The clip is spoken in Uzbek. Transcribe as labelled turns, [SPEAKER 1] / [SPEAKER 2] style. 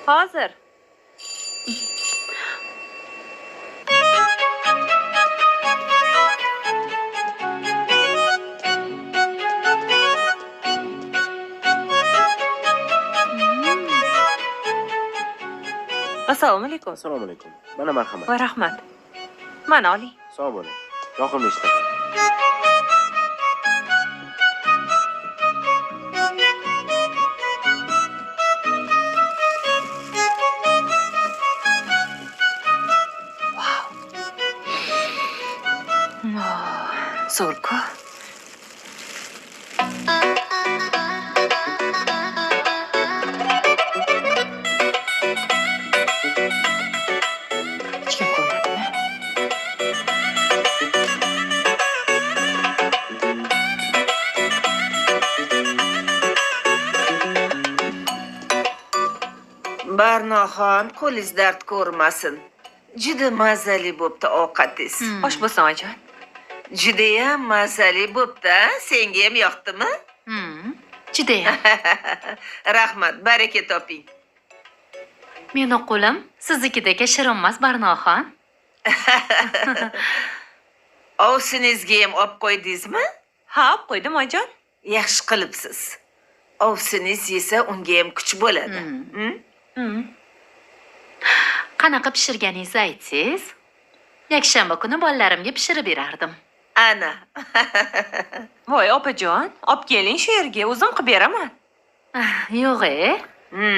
[SPEAKER 1] Hozir. Assalomu alaykum.
[SPEAKER 2] Assalomu alaykum. Mana marhamat.
[SPEAKER 1] Va rahmat. Mana oling.
[SPEAKER 2] Sog' bo'ling. Yoqimli ishlating.
[SPEAKER 1] Zo'r-ku. Hech kim ko'rmadimi?
[SPEAKER 3] Barnoxon, qo'lingiz dard ko'rmasin. Juda mazali bo'pti ovqatingiz.
[SPEAKER 1] Osh bo'lsin oyijon.
[SPEAKER 3] Judayam mazali bo'pti, senga ham yoqdimi?
[SPEAKER 4] Judayam.
[SPEAKER 3] Rahmat, baraka toping.
[SPEAKER 4] Meni qo'lim siznikidek shirinmas Barnoxon.
[SPEAKER 3] Ovsinizga ham olib qo'ydingizmi?
[SPEAKER 1] Ha, olib qo'ydim oyijon.
[SPEAKER 3] Yaxshi qilibsiz. Ovsiniz yesa unga ham kuch bo'ladi.
[SPEAKER 4] Qanaqa pishirganingizni aytsangiz, yakshanba kuni bolalarimga pishirib berardim.
[SPEAKER 3] Ana.
[SPEAKER 1] Voy opajon, olib keling shu yerga, o'zim qilib beraman.
[SPEAKER 4] Yo'q-e.